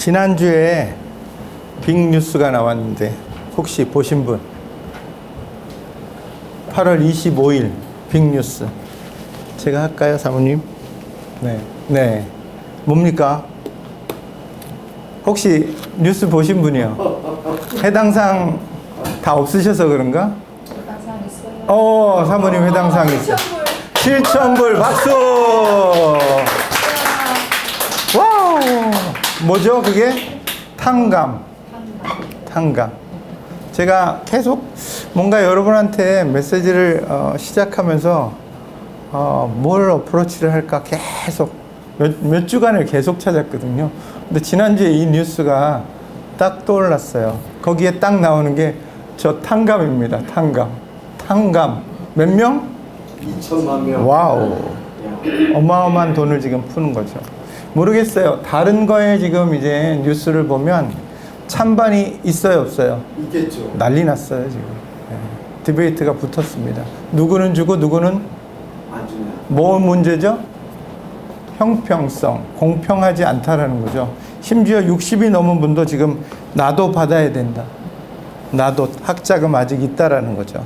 지난주에 빅뉴스가 나왔는데 혹시 보신 분? 8월 25일 빅뉴스. 제가 할까요, 사모님? 네. 뭡니까? 혹시 뉴스 보신 분이요? 해당사항 다 없으셔서 그런가? 해당사항 있어요. 사모님 해당사항 있어요. 7,000불 박수! 와우! 뭐죠, 그게? 탕감. 제가 계속 뭔가 여러분한테 메시지를 시작하면서 뭘 어프로치를 할까 계속 몇 주간을 계속 찾았거든요. 근데 지난주에 이 뉴스가 딱 떠올랐어요. 거기에 딱 나오는 게 저 탕감입니다. 탕감. 몇 명? 2천만 명. 와우. 어마어마한 돈을 지금 푸는 거죠. 모르겠어요. 다른 거에 지금 이제 뉴스를 보면 찬반이 있어요, 없어요? 있겠죠. 난리 났어요, 지금. 디베이트가 붙었습니다. 누구는 주고 누구는 안 주냐. 뭐 문제죠? 형평성, 공평하지 않다라는 거죠. 심지어 60이 넘은 분도 지금 나도 받아야 된다. 나도 학자금 아직 있다라는 거죠.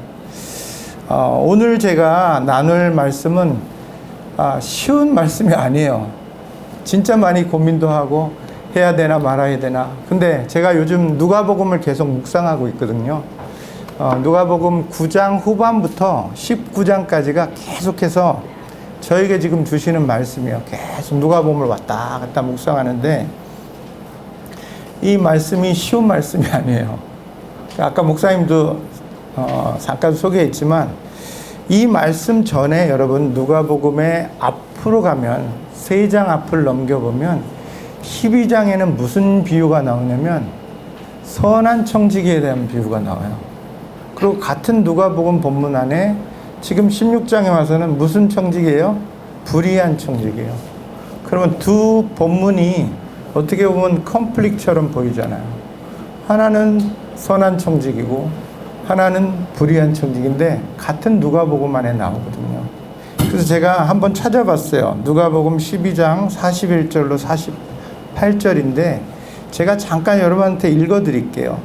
오늘 제가 나눌 말씀은 쉬운 말씀이 아니에요. 진짜 많이 고민도 하고 해야 되나 말아야 되나. 근데 제가 요즘 누가복음을 계속 묵상하고 있거든요. 누가복음 9장 후반부터 19장까지가 계속해서 저에게 지금 주시는 말씀이에요. 계속 누가복음을 왔다 갔다 묵상하는데 이 말씀이 쉬운 말씀이 아니에요. 아까 목사님도 잠깐 소개했지만 이 말씀 전에 여러분 누가복음의 앞으로 가면 3장 앞을 넘겨보면 12장에는 무슨 비유가 나오냐면 선한 청지기에 대한 비유가 나와요. 그리고 같은 누가복음 본문 안에 지금 16장에 와서는 무슨 청지기예요? 불의한 청지기예요. 그러면 두 본문이 어떻게 보면 컨플릭트처럼 보이잖아요. 하나는 선한 청지기고 하나는 불의한 청지기인데 같은 누가복음 안에 나오거든요. 그래서 제가 한번 찾아봤어요. 누가복음 12장 41절로 48절인데 제가 잠깐 여러분한테 읽어드릴게요.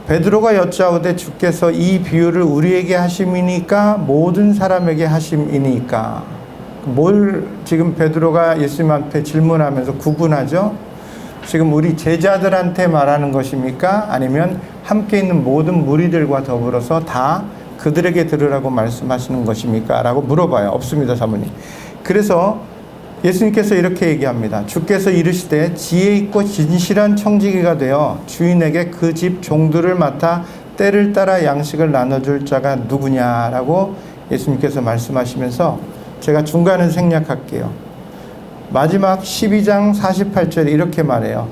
베드로가 여짜오되 주께서 이 비유를 우리에게 하심이니까 모든 사람에게 하심이니까. 뭘 지금 베드로가 예수님 앞에 질문하면서 구분하죠? 지금 우리 제자들한테 말하는 것입니까? 아니면 함께 있는 모든 무리들과 더불어서 다 그들에게 들으라고 말씀하시는 것입니까? 라고 물어봐요. 없습니다, 사모님. 그래서 예수님께서 이렇게 얘기합니다. 주께서 이르시되 지혜 있고 진실한 청지기가 되어 주인에게 그 집 종들을 맡아 때를 따라 양식을 나눠줄 자가 누구냐라고 예수님께서 말씀하시면서 제가 중간은 생략할게요. 마지막 12장 48절에 이렇게 말해요.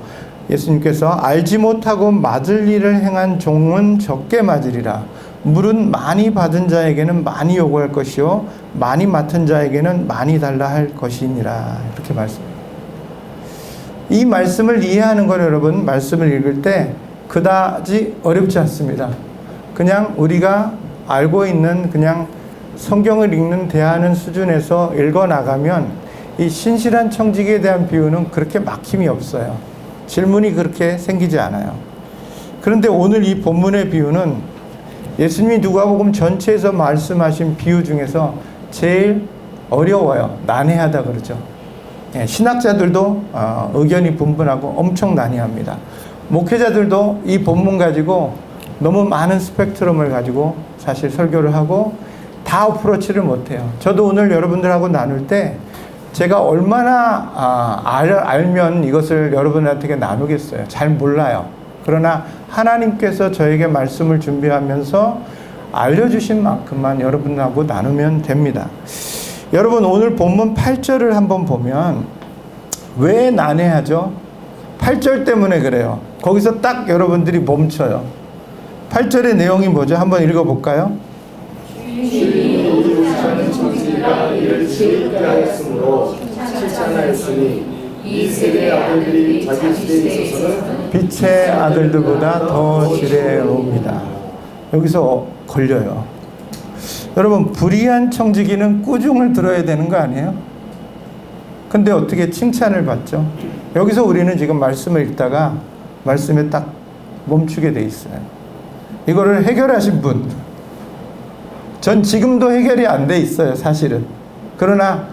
예수님께서 알지 못하고 맞을 일을 행한 종은 적게 맞으리라. 물은 많이 받은 자에게는 많이 요구할 것이요 많이 맡은 자에게는 많이 달라 할 것이니라. 이렇게 말씀해요. 이 말씀을 이해하는 건 여러분 말씀을 읽을 때 그다지 어렵지 않습니다. 그냥 우리가 알고 있는 그냥 성경을 읽는 대하는 수준에서 읽어나가면 이 신실한 청지기에 대한 비유는 그렇게 막힘이 없어요. 질문이 그렇게 생기지 않아요. 그런데 오늘 이 본문의 비유는 예수님이 누가복음 전체에서 말씀하신 비유 중에서 제일 어려워요. 난해하다 그러죠. 신학자들도 의견이 분분하고 엄청 난해합니다. 목회자들도 이 본문 가지고 너무 많은 스펙트럼을 가지고 사실 설교를 하고 다 어프로치를 못해요. 저도 오늘 여러분들하고 나눌 때 제가 얼마나 알면 이것을 여러분한테 나누겠어요. 잘 몰라요. 그러나 하나님께서 저에게 말씀을 준비하면서 알려주신 만큼만 여러분하고 나누면 됩니다. 여러분 오늘 본문 8절을 한번 보면 왜 난해하죠? 8절 때문에 그래요. 거기서 딱 여러분들이 멈춰요. 8절의 내용이 뭐죠? 한번 읽어볼까요? 주인은 청지기가 이를 지혜있게 하였으므로 칭찬하였으니 이 세대의 아들들이 자기 시대에 있어서는 빛의 아들들보다 더 지혜로웁니다. 여기서 걸려요. 여러분 불의한 청지기는 꾸중을 들어야 되는 거 아니에요? 근데 어떻게 칭찬을 받죠? 여기서 우리는 지금 말씀을 읽다가 말씀에 딱 멈추게 돼 있어요. 이거를 해결하신 분, 전 지금도 해결이 안 돼 있어요, 사실은. 그러나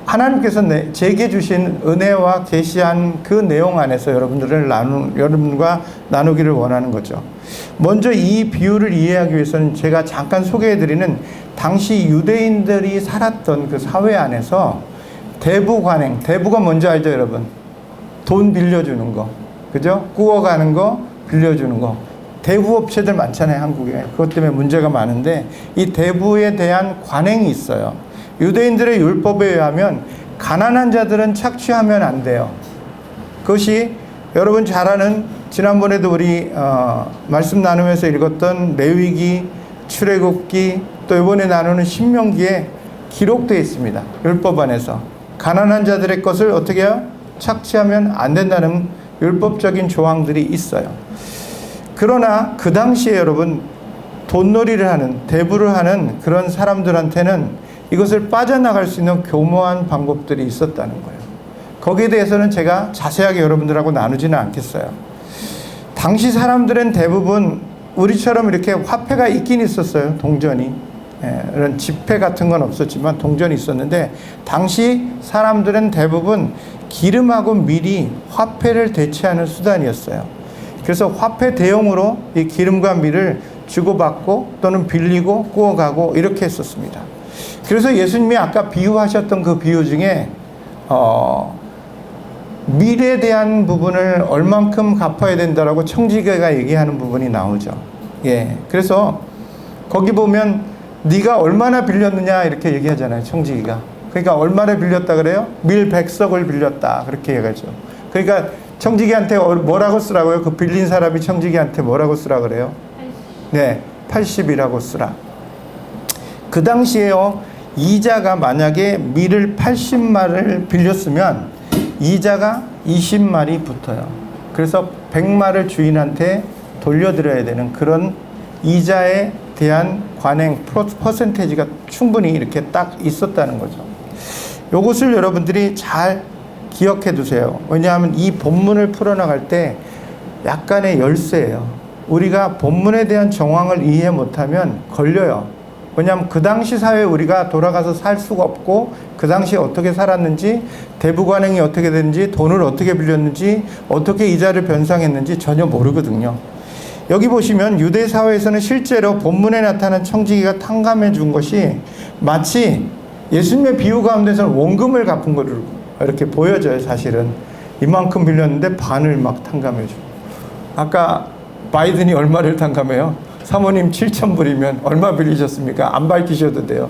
하나님께서 제게 주신 은혜와 계시한 그 내용 안에서 여러분과 나누기를 원하는 거죠. 먼저 이 비유를 이해하기 위해서는 제가 잠깐 소개해드리는 당시 유대인들이 살았던 그 사회 안에서 대부 관행, 대부가 뭔지 알죠, 여러분? 돈 빌려주는 거, 그죠? 구워가는 거, 빌려주는 거. 대부 업체들 많잖아요, 한국에. 그것 때문에 문제가 많은데 이 대부에 대한 관행이 있어요. 유대인들의 율법에 의하면 가난한 자들은 착취하면 안 돼요. 그것이 여러분 잘 아는, 지난번에도 우리 말씀 나누면서 읽었던 레위기, 출애굽기, 또 이번에 나누는 신명기에 기록되어 있습니다. 율법 안에서 가난한 자들의 것을 어떻게 해요? 착취하면 안 된다는 율법적인 조항들이 있어요. 그러나 그 당시에 여러분 돈놀이를 하는, 대부를 하는 그런 사람들한테는 이것을 빠져나갈 수 있는 교묘한 방법들이 있었다는 거예요. 거기에 대해서는 제가 자세하게 여러분들하고 나누지는 않겠어요. 당시 사람들은 대부분 우리처럼 이렇게 화폐가 있긴 있었어요. 동전이. 이런 지폐 같은 건 없었지만 동전이 있었는데 당시 사람들은 대부분 기름하고 밀이 화폐를 대체하는 수단이었어요. 그래서 화폐 대용으로 이 기름과 밀을 주고받고 또는 빌리고 구워가고 이렇게 했었습니다. 그래서 예수님이 아까 비유하셨던 그 비유 중에 밀에 대한 부분을 얼만큼 갚아야 된다라고 청지기가 얘기하는 부분이 나오죠. 예, 그래서 거기 보면 네가 얼마나 빌렸느냐 이렇게 얘기하잖아요, 청지기가. 그러니까 얼마나 빌렸다 그래요? 밀 100석을 빌렸다 그렇게 얘기하죠. 그러니까 청지기한테 뭐라고 쓰라고요? 그 빌린 사람이 청지기한테 뭐라고 쓰라 그래요? 네, 80이라고 쓰라. 그 당시에요, 이자가 만약에 밀을 80마를 빌렸으면 이자가 20마리 붙어요. 그래서 100마를 주인한테 돌려드려야 되는 그런 이자에 대한 관행 퍼센테이지가 충분히 이렇게 딱 있었다는 거죠. 이것을 여러분들이 잘 기억해 두세요. 왜냐하면 이 본문을 풀어나갈 때 약간의 열쇠예요. 우리가 본문에 대한 정황을 이해 못하면 걸려요. 왜냐하면 그 당시 사회에 우리가 돌아가서 살 수가 없고 그 당시에 어떻게 살았는지, 대부 관행이 어떻게 됐는지, 돈을 어떻게 빌렸는지, 어떻게 이자를 변상했는지 전혀 모르거든요. 여기 보시면 유대 사회에서는 실제로 본문에 나타난 청지기가 탕감해 준 것이 마치 예수님의 비유 가운데서는 원금을 갚은 거를 이렇게 보여져요. 사실은 이만큼 빌렸는데 반을 막 탕감해 줘. 아까 바이든이 얼마를 탕감해요? 사모님 7,000불이면 얼마 빌리셨습니까? 안 밝히셔도 돼요.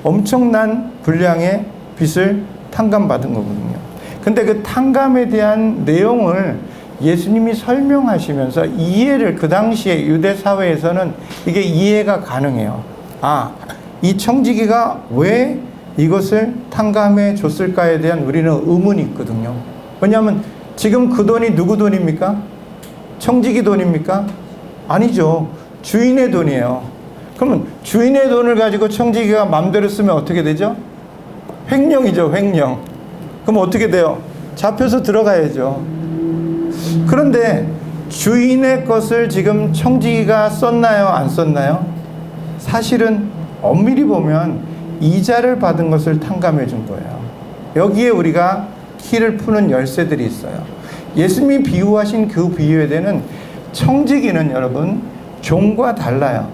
엄청난 분량의 빚을 탕감받은 거거든요. 근데 그 탕감에 대한 내용을 예수님이 설명하시면서 이해를, 그 당시에 유대 사회에서는 이게 이해가 가능해요. 아, 이 청지기가 왜 이것을 탕감해 줬을까에 대한 우리는 의문이 있거든요. 왜냐하면 지금 그 돈이 누구 돈입니까? 청지기 돈입니까? 아니죠. 주인의 돈이에요. 그러면 주인의 돈을 가지고 청지기가 마음대로 쓰면 어떻게 되죠? 횡령이죠, 횡령. 그럼 어떻게 돼요? 잡혀서 들어가야죠. 그런데 주인의 것을 지금 청지기가 썼나요? 안 썼나요? 사실은 엄밀히 보면 이자를 받은 것을 탕감해 준 거예요. 여기에 우리가 키를 푸는 열쇠들이 있어요. 예수님이 비유하신 그 비유에 대한 청지기는 여러분 종과 달라요.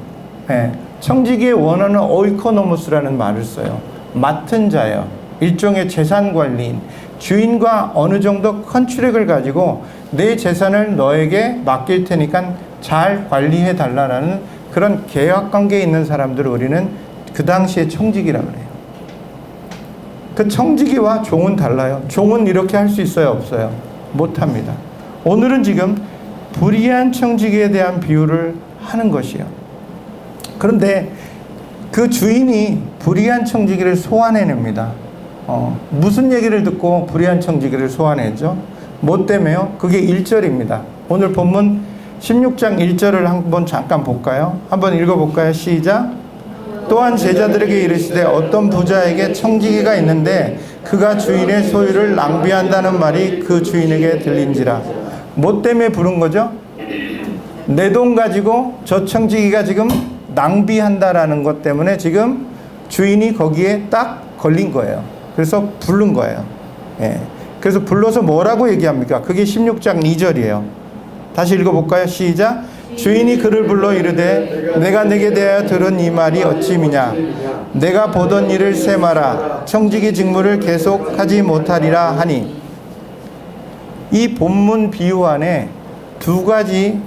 네. 청지기의 원어는 오이코노모스라는 말을 써요. 맡은 자예요. 일종의 재산 관리인. 주인과 어느 정도 컨트랙을 가지고 내 재산을 너에게 맡길 테니까 잘 관리해 달라는 그런 계약 관계에 있는 사람들을 우리는 그 당시에 청지기라고 해요. 그 청지기와 종은 달라요. 종은 이렇게 할 수 있어요, 없어요? 못합니다. 오늘은 지금 불의한 청지기에 대한 비유를 하는 것이요. 그런데 그 주인이 불의한 청지기를 소환해냅니다. 무슨 얘기를 듣고 불의한 청지기를 소환했죠? 뭐 때문에요? 그게 1절입니다. 오늘 본문 16장 1절을 한번 잠깐 볼까요? 한번 읽어볼까요? 시작. 또한 제자들에게 이르시되 어떤 부자에게 청지기가 있는데 그가 주인의 소유를 낭비한다는 말이 그 주인에게 들린지라. 뭐 때문에 부른 거죠? 내 돈 가지고 저 청지기가 지금 낭비한다라는 것 때문에 지금 주인이 거기에 딱 걸린 거예요. 그래서 부른 거예요. 예. 그래서 불러서 뭐라고 얘기합니까? 그게 16장 2절이에요. 다시 읽어볼까요? 시작. 주인이 그를 불러 이르되 내가 내게 대하여 들은 이 말이 어찌미냐. 내가 보던 일을 세마라. 청지기 직무를 계속하지 못하리라 하니. 이 본문 비유 안에 두 가지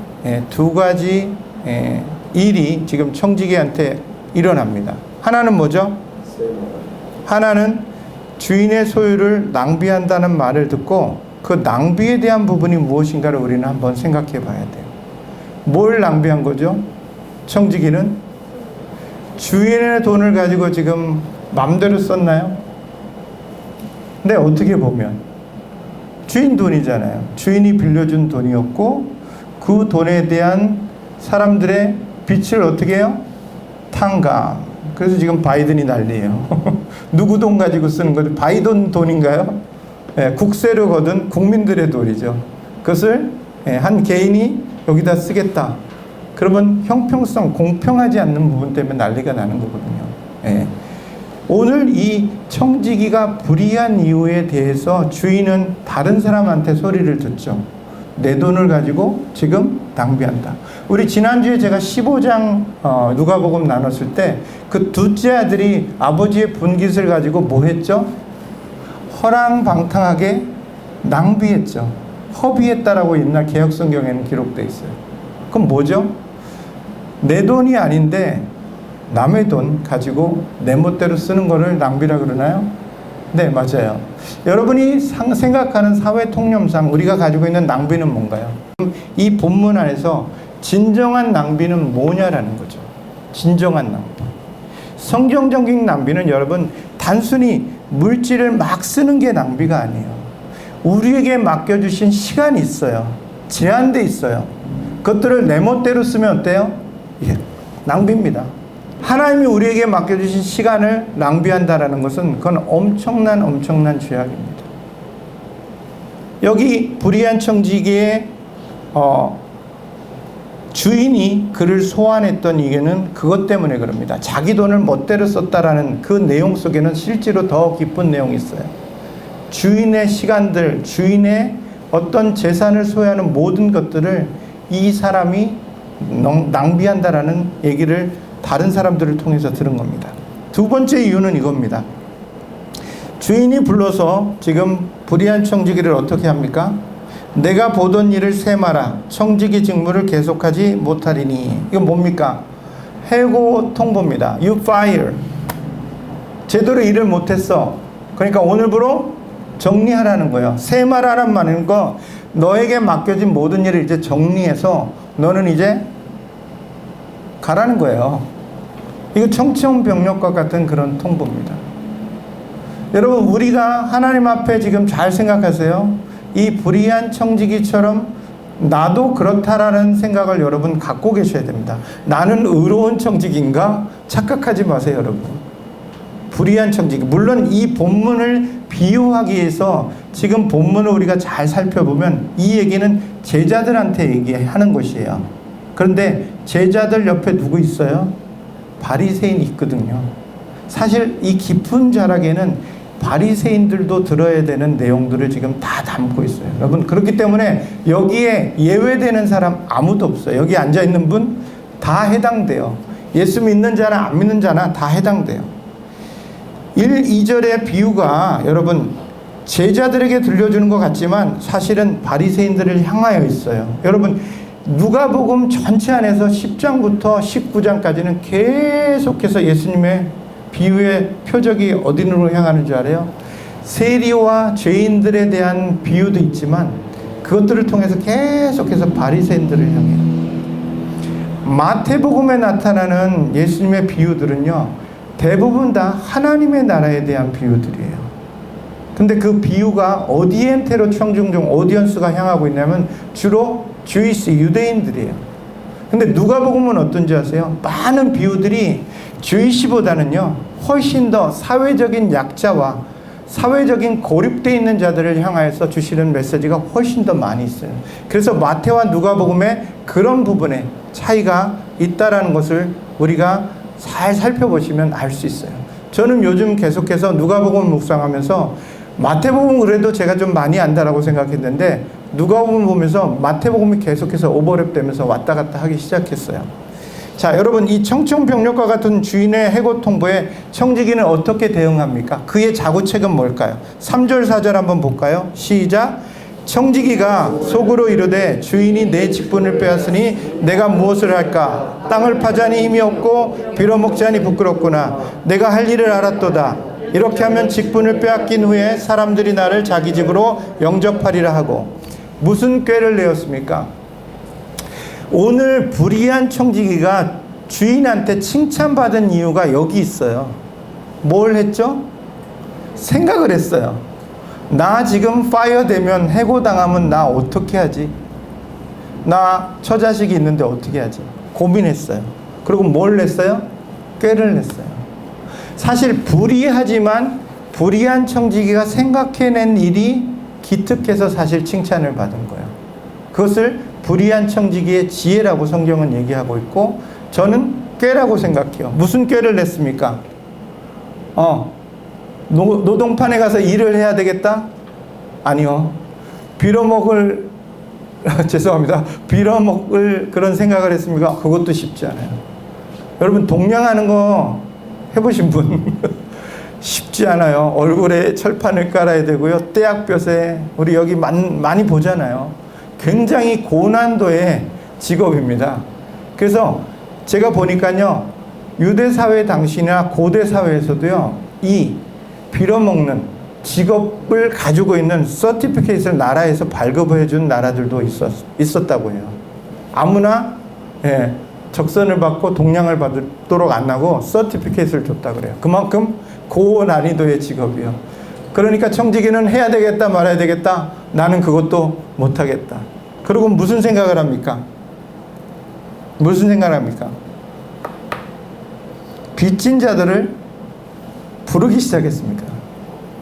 일이 지금 청지기한테 일어납니다. 하나는 뭐죠? 하나는 주인의 소유를 낭비한다는 말을 듣고 그 낭비에 대한 부분이 무엇인가를 우리는 한번 생각해 봐야 돼요. 뭘 낭비한 거죠? 청지기는 주인의 돈을 가지고 지금 맘대로 썼나요? 네, 어떻게 보면 주인 돈이잖아요. 주인이 빌려준 돈이었고 그 돈에 대한 사람들의 빚을 어떻게 해요? 탕감. 그래서 지금 바이든이 난리예요. 누구 돈 가지고 쓰는 거죠? 바이든 돈인가요? 예, 국세로 거둔 국민들의 돈이죠. 그것을 한 개인이 여기다 쓰겠다. 그러면 형평성, 공평하지 않는 부분 때문에 난리가 나는 거거든요. 예. 오늘 이 청지기가 불의한 이유에 대해서 주인은 다른 사람한테 소리를 듣죠. 내 돈을 가지고 지금 낭비한다. 우리 지난주에 제가 15장 누가복음 나눴을 때 그 둘째 아들이 아버지의 분깃을 가지고 뭐 했죠? 허랑방탕하게 낭비했죠. 허비했다라고 옛날 개혁성경에는 기록되어 있어요. 그럼 뭐죠? 내 돈이 아닌데 남의 돈 가지고 내 멋대로 쓰는 거를 낭비라 그러나요? 네, 맞아요. 여러분이 생각하는 사회 통념상 우리가 가지고 있는 낭비는 뭔가요? 이 본문 안에서 진정한 낭비는 뭐냐라는 거죠. 진정한 낭비. 성경적인 낭비는 여러분 단순히 물질을 막 쓰는 게 낭비가 아니에요. 우리에게 맡겨주신 시간이 있어요. 제한돼 있어요. 그것들을 내 멋대로 쓰면 어때요? 예, 낭비입니다. 하나님이 우리에게 맡겨주신 시간을 낭비한다라는 것은 그건 엄청난 죄악입니다. 여기 불의한 청지기의 주인이 그를 소환했던 이유는 그것 때문에 그럽니다. 자기 돈을 멋대로 썼다라는 그 내용 속에는 실제로 더 깊은 내용이 있어요. 주인의 시간들, 주인의 어떤 재산을 소유하는 모든 것들을 이 사람이 낭비한다라는 얘기를 다른 사람들을 통해서 들은 겁니다. 두 번째 이유는 이겁니다. 주인이 불러서 지금 불의한 청지기를 어떻게 합니까? 내가 보던 일을 세마라. 청지기 직무를 계속하지 못하리니. 이건 뭡니까? 해고 통보입니다. You fire. 제대로 일을 못했어. 그러니까 오늘부로 정리하라는 거예요. 세마라란 말인 거, 너에게 맡겨진 모든 일을 이제 정리해서 너는 이제 가라는 거예요. 이거 청천벽력과 같은 그런 통보입니다. 여러분, 우리가 하나님 앞에 지금 잘 생각하세요. 이 불의한 청지기처럼 나도 그렇다라는 생각을 여러분 갖고 계셔야 됩니다. 나는 의로운 청지기인가? 착각하지 마세요, 여러분. 불의한 청지기. 물론 이 본문을 비유하기 위해서 지금 본문을 우리가 잘 살펴보면 이 얘기는 제자들한테 얘기하는 것이에요. 그런데 제자들 옆에 누구 있어요? 바리새인이 있거든요. 사실 이 깊은 자락에는 바리새인들도 들어야 되는 내용들을 지금 다 담고 있어요. 여러분, 그렇기 때문에 여기에 예외되는 사람 아무도 없어요. 여기 앉아있는 분 다 해당돼요. 예수 믿는 자나 안 믿는 자나 다 해당돼요. 1, 2절의 비유가 여러분 제자들에게 들려주는 것 같지만 사실은 바리새인들을 향하여 있어요. 여러분, 누가복음 전체 안에서 10장부터 19장까지는 계속해서 예수님의 비유의 표적이 어디로 향하는 줄 알아요? 세리와 죄인들에 대한 비유도 있지만 그것들을 통해서 계속해서 바리새인들을 향해요. 마태복음에 나타나는 예수님의 비유들은요, 대부분 다 하나님의 나라에 대한 비유들이에요. 근데 그 비유가 어디엔테로 오디언스가 향하고 있냐면 주로 주이시 유대인들이에요. 근데 누가복음은 어떤지 아세요? 많은 비유들이 주의시보다는요 훨씬 더 사회적인 약자와 사회적인 고립되어 있는 자들을 향하여서 주시는 메시지가 훨씬 더 많이 있어요. 그래서 마태와 누가복음의 그런 부분에 차이가 있다라는 것을 우리가 잘 살펴보시면 알 수 있어요. 저는 요즘 계속해서 누가복음 묵상하면서 마태복음 그래도 제가 좀 많이 안다라고 생각했는데 누가복음 보면서 마태복음이 계속해서 오버랩되면서 왔다 갔다 하기 시작했어요. 자, 여러분, 이 청천벽력과 같은 주인의 해고 통보에 청지기는 어떻게 대응합니까? 그의 자구책은 뭘까요? 3절 4절 한번 볼까요? 시작. 청지기가 속으로 이르되 주인이 내 직분을 빼앗으니 내가 무엇을 할까? 땅을 파자니 힘이 없고 빌어먹자니 부끄럽구나. 내가 할 일을 알았도다. 이렇게 하면 직분을 빼앗긴 후에 사람들이 나를 자기 집으로 영접하리라 하고. 무슨 꾀를 내었습니까? 오늘 불의한 청지기가 주인한테 칭찬받은 이유가 여기 있어요. 뭘 했죠? 생각을 했어요. 나 지금 파이어 되면 해고당하면 나 어떻게 하지? 나 처자식이 있는데 어떻게 하지? 고민했어요. 그리고 뭘 냈어요? 꾀를 냈어요. 사실 불의하지만 불의한 청지기가 생각해낸 일이 기특해서 사실 칭찬을 받은 거예요. 그것을 불의한 청지기의 지혜라고 성경은 얘기하고 있고 저는 꾀라고 생각해요. 무슨 꾀를 냈습니까? 노동판에 가서 일을 해야 되겠다? 아니요. 빌어먹을 죄송합니다. 빌어먹을 그런 생각을 했습니까? 그것도 쉽지 않아요. 여러분 동냥하는 거 해보신 분? 쉽지 않아요. 얼굴에 철판을 깔아야 되고요. 떼약볕에 우리 여기 많이 보잖아요. 굉장히 고난도의 직업입니다. 그래서 제가 보니까요. 유대사회 당시나 고대사회에서도요. 이 빌어먹는 직업을 가지고 있는 서티피케이트를 나라에서 발급해 준 나라들도 있었다고 해요. 아무나 적선을 받고 동량을 받도록 안 하고 서티피케이트를 줬다 그래요. 그만큼 고난이도의 직업이요. 그러니까 청지기는 해야 되겠다 말아야 되겠다. 나는 그것도 못하겠다. 그리고 무슨 생각을 합니까? 무슨 생각을 합니까? 빚진 자들을 부르기 시작했습니까?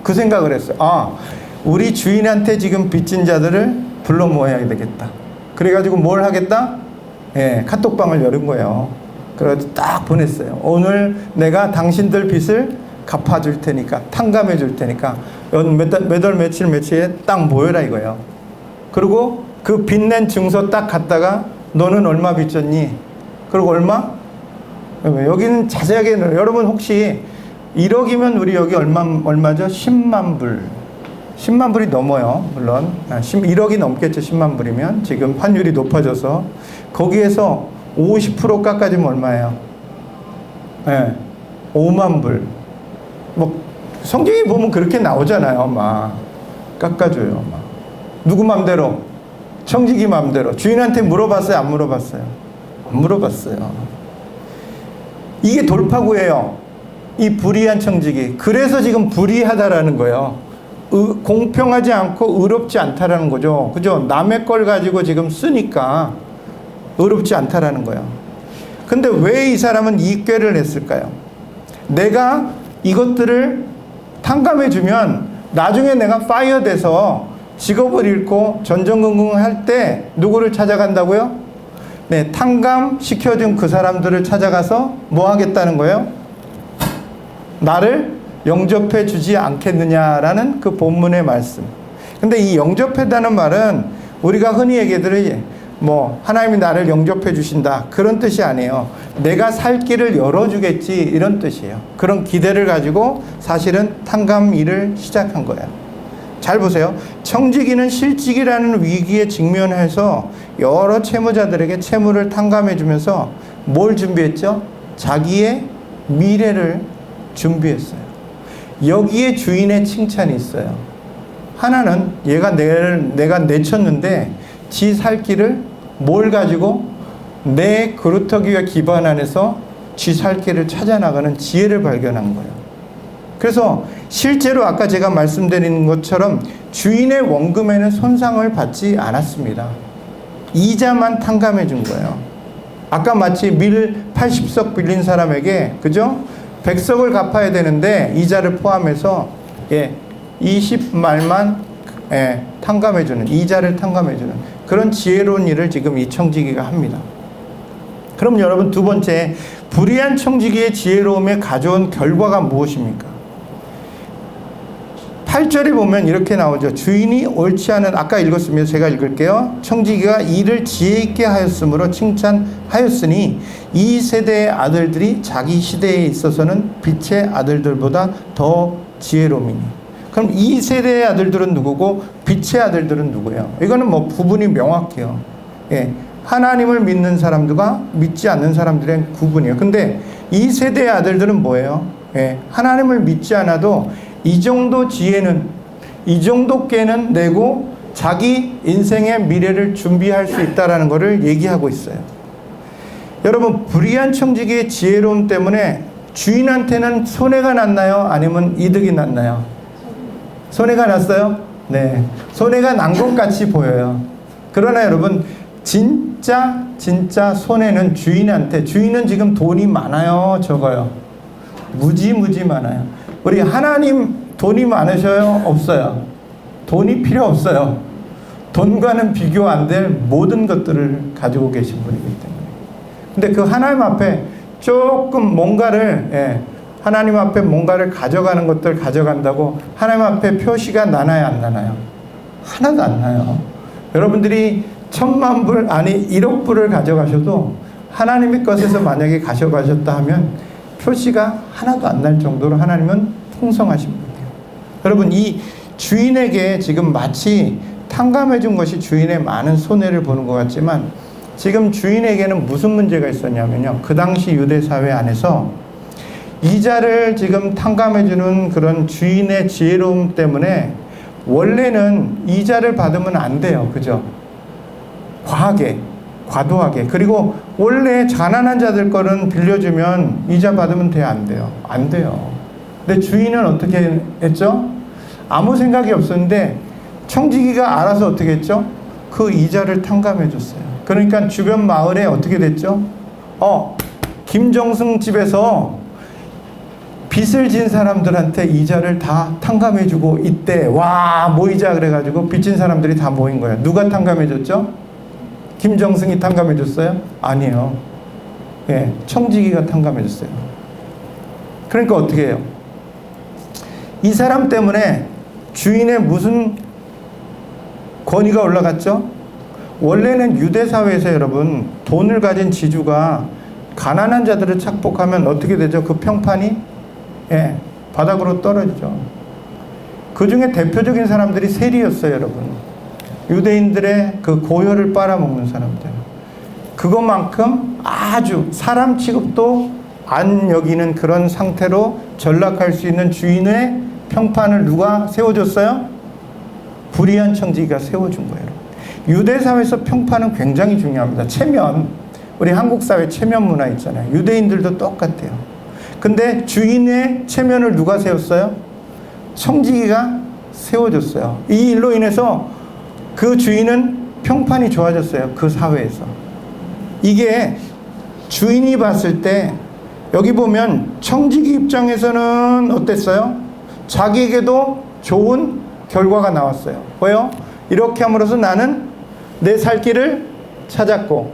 그 생각을 했어요. 우리 주인한테 지금 빚진 자들을 불러 모아야 되겠다. 그래가지고 뭘 하겠다? 카톡방을 열은 거예요. 그래서 딱 보냈어요. 오늘 내가 당신들 빚을 갚아줄 테니까, 탕감해 줄 테니까 몇 월 며칠에 딱 모여라 이거예요. 그리고 그 빚낸 증서 딱 갖다가 너는 얼마 빚졌니? 그리고 얼마? 여기는 자세하게 여러분 혹시 1억이면 우리 여기 얼마죠? 10만 불. 10만 불이 넘어요. 물론 1억이 넘겠죠. 10만 불이면 지금 환율이 높아져서 거기에서 50% 깎아주면 얼마예요? 5만 불. 뭐 성경에 보면 그렇게 나오잖아요. 막 깎아줘요. 막 누구 맘대로? 청지기 맘대로. 주인한테 물어봤어요? 안 물어봤어요? 안 물어봤어요. 이게 돌파구예요. 이 불의한 청지기. 그래서 지금 불의하다라는 거예요. 공평하지 않고 의롭지 않다라는 거죠. 그죠? 남의 걸 가지고 지금 쓰니까 의롭지 않다라는 거예요. 근데 왜 이 사람은 이 꾀를 냈을까요? 내가 이것들을 탕감해주면 나중에 내가 파이어 돼서 직업을 잃고 전전긍긍할 때 누구를 찾아간다고요? 탕감시켜준 그 사람들을 찾아가서 뭐 하겠다는 거예요? 나를 영접해 주지 않겠느냐라는 그 본문의 말씀. 근데 이 영접해다는 말은 우리가 흔히 얘기들이 하나님이 나를 영접해 주신다 그런 뜻이 아니에요. 내가 살 길을 열어주겠지 이런 뜻이에요. 그런 기대를 가지고 사실은 탕감 일을 시작한 거예요. 잘 보세요. 청지기는 실직이라는 위기에 직면해서 여러 채무자들에게 채무를 탕감해 주면서 뭘 준비했죠? 자기의 미래를 준비했어요. 여기에 주인의 칭찬이 있어요. 하나는 내가 내쳤는데 지 살 길을 뭘 가지고 내 그루터기와 기반 안에서 지 살 길을 찾아나가는 지혜를 발견한 거예요. 그래서 실제로 아까 제가 말씀드린 것처럼 주인의 원금에는 손상을 받지 않았습니다. 이자만 탕감해 준 거예요. 아까 마치 밀 80석 빌린 사람에게, 그죠? 100석을 갚아야 되는데 이자를 포함해서 20말만 탕감해주는, 이자를 탕감해주는 그런 지혜로운 일을 지금 이 청지기가 합니다. 그럼 여러분, 두 번째, 불의한 청지기의 지혜로움에 가져온 결과가 무엇입니까? 8절에 보면 이렇게 나오죠. 주인이 옳지 않은, 아까 읽었으면 제가 읽을게요. 청지기가 일을 지혜 있게 하였으므로 칭찬하였으니 이 세대의 아들들이 자기 시대에 있어서는 빛의 아들들보다 더 지혜로우니. 그럼 이 세대의 아들들은 누구고 빛의 아들들은 누구예요? 이거는 뭐 구분이 명확해요. 하나님을 믿는 사람들과 믿지 않는 사람들의 구분이에요. 근데 이 세대의 아들들은 뭐예요? 하나님을 믿지 않아도 이 정도 지혜는, 이 정도 깨는 내고 자기 인생의 미래를 준비할 수 있다는 것을 얘기하고 있어요. 여러분, 불의한 청지기의 지혜로움 때문에 주인한테는 손해가 났나요? 아니면 이득이 났나요? 손해가 났어요? 네. 손해가 난 것 같이 보여요. 그러나 여러분, 진짜 손해는 주인한테, 주인은 지금 돈이 많아요? 적어요? 무지 많아요. 우리 하나님 돈이 많으셔요? 없어요? 돈이 필요 없어요. 돈과는 비교 안 될 모든 것들을 가지고 계신 분이기 때문에. 근데 그 하나님 앞에 조금 뭔가를, 하나님 앞에 뭔가를 가져가는 것들 가져간다고 하나님 앞에 표시가 나나요, 안 나나요? 하나도 안 나요. 여러분들이 1,000만 불, 아니 1억 불을 가져가셔도 하나님의 것에서 만약에 가져가셨다 하면 표시가 하나도 안 날 정도로 하나님은 풍성하신 분이에요. 여러분, 이 주인에게 지금 마치 탕감해 준 것이 주인의 많은 손해를 보는 것 같지만 지금 주인에게는 무슨 문제가 있었냐면요. 그 당시 유대 사회 안에서 이자를 지금 탕감해 주는 그런 주인의 지혜로움 때문에 원래는 이자를 받으면 안 돼요. 그죠? 과하게, 과도하게. 그리고 원래 가난한 자들 거는 빌려주면 이자 받으면 돼요, 안 돼요? 안 돼요. 근데 주인은 어떻게 했죠? 아무 생각이 없었는데 청지기가 알아서 어떻게 했죠? 그 이자를 탕감해 줬어요. 그러니까 주변 마을에 어떻게 됐죠? 김정승 집에서 빚을 진 사람들한테 이자를 다 탕감해 주고 있대. 와, 모이자 그래가지고 빚진 사람들이 다 모인 거예요. 누가 탕감해 줬죠? 김정승이 탕감해 줬어요? 아니에요. 청지기가 탕감해 줬어요. 그러니까 어떻게 해요? 이 사람 때문에 주인의 무슨 권위가 올라갔죠? 원래는 유대 사회에서 여러분, 돈을 가진 지주가 가난한 자들을 착복하면 어떻게 되죠? 그 평판이 바닥으로 떨어지죠. 그 중에 대표적인 사람들이 세리였어요, 여러분. 유대인들의 그 고혈을 빨아먹는 사람들. 그것만큼 아주 사람 취급도 안 여기는 그런 상태로 전락할 수 있는 주인의 평판을 누가 세워줬어요? 불의한 청지기가 세워준 거예요. 유대 사회에서 평판은 굉장히 중요합니다. 체면, 우리 한국 사회 체면 문화 있잖아요. 유대인들도 똑같아요. 근데 주인의 체면을 누가 세웠어요? 청지기가 세워줬어요. 이 일로 인해서 그 주인은 평판이 좋아졌어요. 그 사회에서. 이게 주인이 봤을 때 여기 보면 청지기 입장에서는 어땠어요? 자기에게도 좋은 결과가 나왔어요. 왜요? 이렇게 함으로써 나는 내 살 길을 찾았고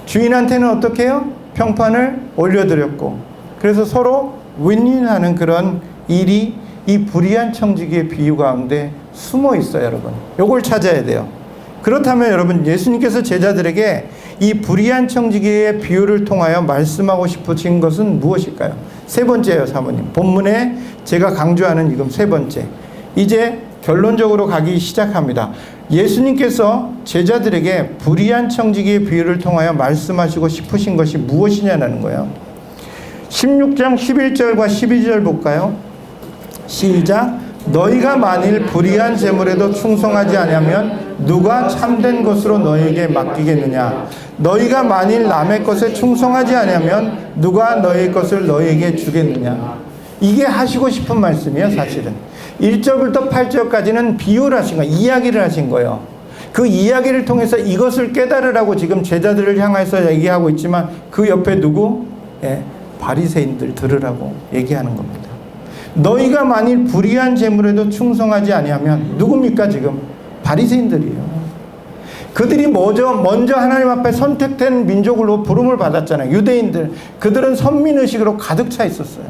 주인한테는 어떻게 해요? 평판을 올려드렸고 그래서 서로 윈윈하는 그런 일이 이 불의한 청지기의 비유 가운데 숨어 있어요, 여러분. 요걸 찾아야 돼요. 그렇다면 여러분, 예수님께서 제자들에게 이 불의한 청지기의 비유를 통하여 말씀하고 싶으신 것은 무엇일까요? 세 번째예요, 사모님. 본문에 제가 강조하는 지금 세 번째. 이제 결론적으로 가기 시작합니다. 예수님께서 제자들에게 불의한 청지기의 비유를 통하여 말씀하시고 싶으신 것이 무엇이냐는 거예요. 16장 11절과 12절 볼까요? 시작. 너희가 만일 불의한 재물에도 충성하지 않으면 누가 참된 것으로 너희에게 맡기겠느냐? 너희가 만일 남의 것에 충성하지 않으면 누가 너희 것을 너희에게 주겠느냐? 이게 하시고 싶은 말씀이에요, 사실은. 1절부터 8절까지는 비유를 하신 거예요. 이야기를 하신 거예요. 그 이야기를 통해서 이것을 깨달으라고 지금 제자들을 향해서 얘기하고 있지만 그 옆에 누구? 예, 바리새인들 들으라고 얘기하는 겁니다. 너희가 만일 불의한 재물에도 충성하지 아니하면 누굽니까 지금? 바리새인들이에요. 그들이 먼저 하나님 앞에 선택된 민족으로 부름을 받았잖아요. 유대인들. 그들은 선민의식으로 가득 차 있었어요.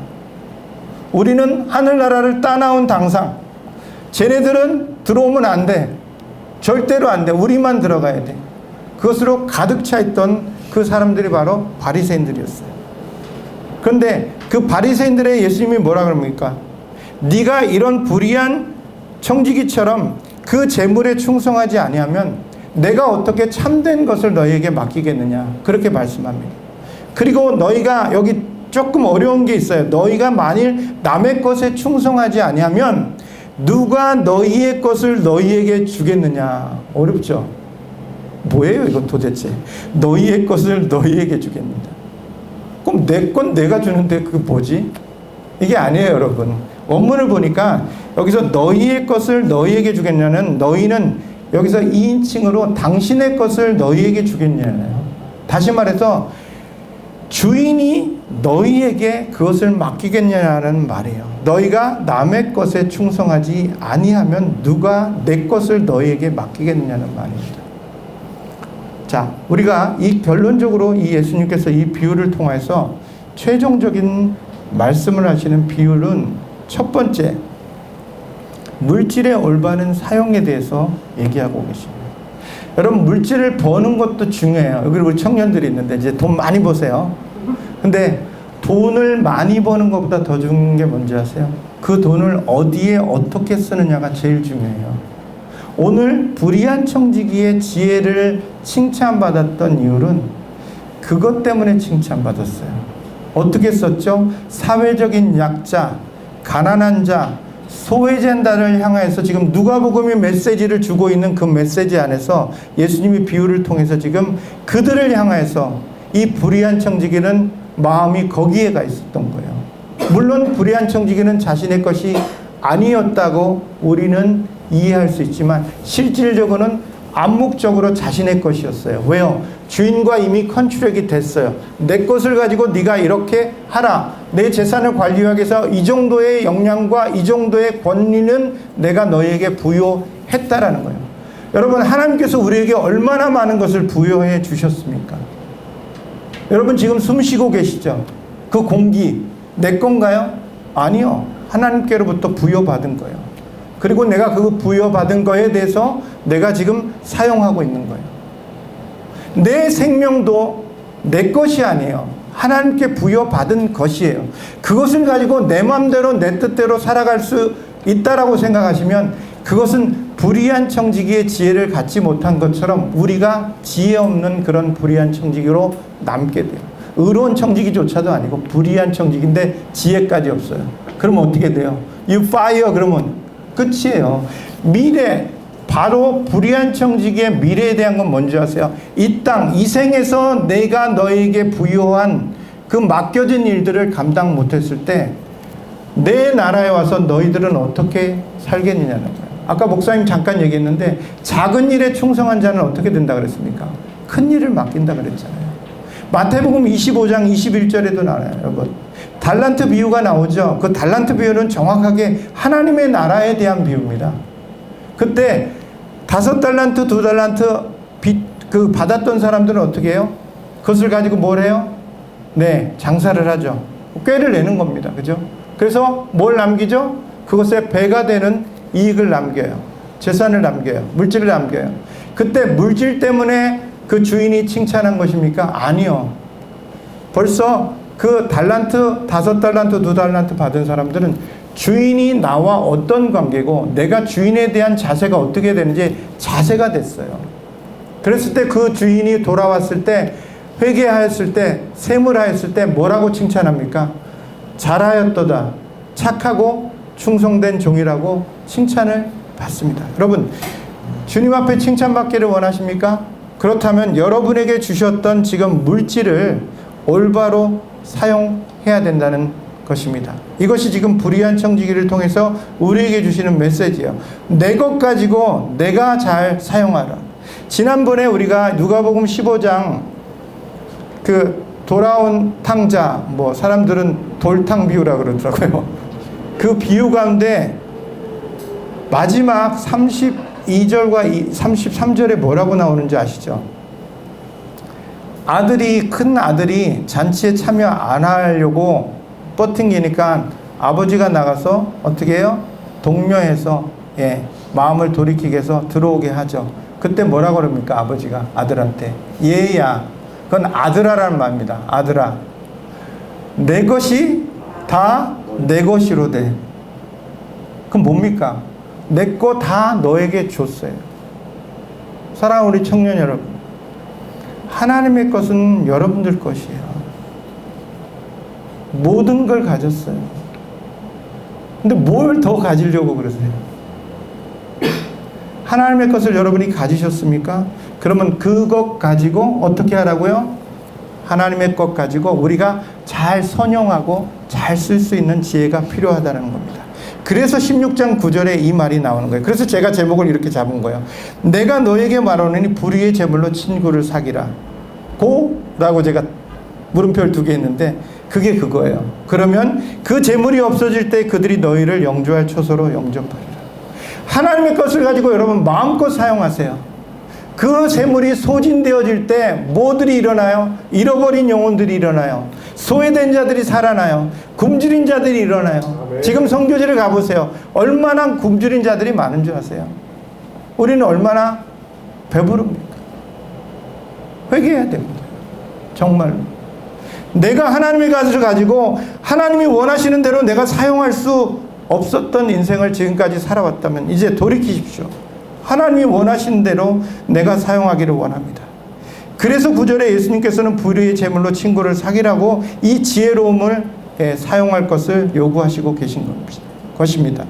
우리는 하늘나라를 따나온 당상. 쟤네들은 들어오면 안 돼. 절대로 안 돼. 우리만 들어가야 돼. 그것으로 가득 차 있던 그 사람들이 바로 바리새인들이었어요. 그런데 그 바리새인들의 예수님이 뭐라 그럽니까? 네가 이런 불의한 청지기처럼 그 재물에 충성하지 아니하면 내가 어떻게 참된 것을 너희에게 맡기겠느냐, 그렇게 말씀합니다. 그리고 너희가 여기 조금 어려운 게 있어요. 너희가 만일 남의 것에 충성하지 아니하면 누가 너희의 것을 너희에게 주겠느냐. 어렵죠? 뭐예요 이건 도대체? 너희의 것을 너희에게 주겠느냐. 그럼 내 건 내가 주는데 그게 뭐지? 이게 아니에요 여러분. 원문을 보니까 여기서 너희의 것을 너희에게 주겠냐는, 너희는 여기서 2인칭으로 당신의 것을 너희에게 주겠냐예요. 다시 말해서 주인이 너희에게 그것을 맡기겠냐는 말이에요. 너희가 남의 것에 충성하지 아니하면 누가 내 것을 너희에게 맡기겠느냐는 말입니다. 자, 우리가 이 결론적으로 이 예수님께서 이 비유를 통해서 최종적인 말씀을 하시는 비유는 첫 번째, 물질의 올바른 사용에 대해서 얘기하고 계십니다. 여러분, 물질을 버는 것도 중요해요. 여기 우리 청년들이 있는데 이제 돈 많이 버세요. 근데 돈을 많이 버는 것보다 더 중요한 게 뭔지 아세요? 그 돈을 어디에 어떻게 쓰느냐가 제일 중요해요. 오늘 불의한 청지기의 지혜를 칭찬받았던 이유는 그것 때문에 칭찬받았어요. 어떻게 썼죠? 사회적인 약자, 가난한 자, 소외자들을 향해서 지금 누가복음이 메시지를 주고 있는 그 메시지 안에서 예수님이 비유를 통해서 지금 그들을 향해서 이 불의한 청지기는 마음이 거기에 가 있었던 거예요. 물론 불의한 청지기는 자신의 것이 아니었다고 우리는 이해할 수 있지만 실질적으로는 암묵적으로 자신의 것이었어요. 왜요? 주인과 이미 컨트랙이 됐어요. 내 것을 가지고 네가 이렇게 하라. 내 재산을 관리하기 위해서 이 정도의 역량과 이 정도의 권리는 내가 너희에게 부여했다라는 거예요. 여러분, 하나님께서 우리에게 얼마나 많은 것을 부여해 주셨습니까? 여러분 지금 숨 쉬고 계시죠? 그 공기 내 건가요? 아니요. 하나님께로부터 부여받은 거예요. 그리고 내가 그 부여받은 거에 대해서 내가 지금 사용하고 있는 거예요. 내 생명도 내 것이 아니에요. 하나님께 부여받은 것이에요. 그것을 가지고 내 마음대로 내 뜻대로 살아갈 수 있다라고 생각하시면 그것은 불의한 청지기의 지혜를 갖지 못한 것처럼 우리가 지혜 없는 그런 불의한 청지기로 남게 돼요. 의로운 청지기조차도 아니고 불의한 청지기인데 지혜까지 없어요. 그러면 어떻게 돼요? You fire 그러면 끝이에요. 미래, 바로 불의한 청지기의 미래에 대한 건 뭔지 아세요? 이 땅, 이 생에서 내가 너에게 부여한 그 맡겨진 일들을 감당 못했을 때 내 나라에 와서 너희들은 어떻게 살겠느냐는 거예요. 아까 목사님 잠깐 얘기했는데 작은 일에 충성한 자는 어떻게 된다 그랬습니까? 큰 일을 맡긴다 그랬잖아요. 마태복음 25장 21절에도 나와요. 여러분, 달란트 비유가 나오죠. 그 달란트 비유는 정확하게 하나님의 나라에 대한 비유입니다. 그때 5달란트, 2달란트 받았던 사람들은 어떻게 해요? 그것을 가지고 뭘 해요? 네, 장사를 하죠. 꾀를 내는 겁니다. 그죠? 그래서 뭘 남기죠? 그것에 배가 되는 이익을 남겨요. 재산을 남겨요. 물질을 남겨요. 그때 물질 때문에 그 주인이 칭찬한 것입니까? 아니요. 벌써 그 달란트, 5달란트, 2달란트 받은 사람들은 주인이 나와 어떤 관계고 내가 주인에 대한 자세가 어떻게 되는지 자세가 됐어요. 그랬을 때 그 주인이 돌아왔을 때, 회개하였을 때, 세물하였을 때 뭐라고 칭찬합니까? 잘하였도다. 착하고 충성된 종이라고 칭찬을 받습니다. 여러분, 주님 앞에 칭찬받기를 원하십니까? 그렇다면 여러분에게 주셨던 지금 물질을 올바로 사용해야 된다는 것입니다. 이것이 지금 불의한 청지기를 통해서 우리에게 주시는 메시지예요. 내 것 가지고 내가 잘 사용하라. 지난번에 우리가 누가복음 15장 그 돌아온 탕자, 뭐 사람들은 돌탕 비유라 그러더라고요. 그 비유 가운데 마지막 32절과 33절에 뭐라고 나오는지 아시죠? 큰 아들이 잔치에 참여 안 하려고 뻗팅기니까 아버지가 나가서 어떻게 해요? 독려해서 마음을 돌이키게 해서 들어오게 하죠. 그때 뭐라고 그럽니까? 아버지가 아들한테 얘야, 그건 아들아라는 말입니다. 아들아, 내 것이 다 내 것이로 돼. 그럼 뭡니까? 내 거 다 너에게 줬어요. 사랑하는 우리 청년 여러분, 하나님의 것은 여러분들 것이에요. 모든 걸 가졌어요. 근데 뭘 더 가지려고 그러세요? 하나님의 것을 여러분이 가지셨습니까? 그러면 그것 가지고 어떻게 하라고요? 하나님의 것 가지고 우리가 잘 선용하고 잘 쓸 수 있는 지혜가 필요하다는 겁니다. 그래서 16장 9절에 이 말이 나오는 거예요. 그래서 제가 제목을 이렇게 잡은 거예요. 내가 너에게 말하노니 불의의 제물로 친구를 사귀라. 라고 제가 물음표를 2개 했는데 그게 그거예요. 그러면 그 제물이 없어질 때 그들이 너희를 영주할 초소로 영접하리라. 하나님의 것을 가지고 여러분 마음껏 사용하세요. 그 재물이 소진되어질 때 뭐들이 일어나요? 잃어버린 영혼들이 일어나요. 소외된 자들이 살아나요. 굶주린 자들이 일어나요. 아멘. 지금 선교지를 가보세요. 얼마나 굶주린 자들이 많은 줄 아세요? 우리는 얼마나 배부릅니까? 회개해야 됩니다. 정말로. 내가 하나님의 것을 가지고 하나님이 원하시는 대로 내가 사용할 수 없었던 인생을 지금까지 살아왔다면 이제 돌이키십시오. 하나님이 원하시는 대로 내가 사용하기를 원합니다. 그래서 9절에 예수님께서는 불의의 제물로 친구를 사귀라고 이 지혜로움을 사용할 것을 요구하시고 계신 것입니다.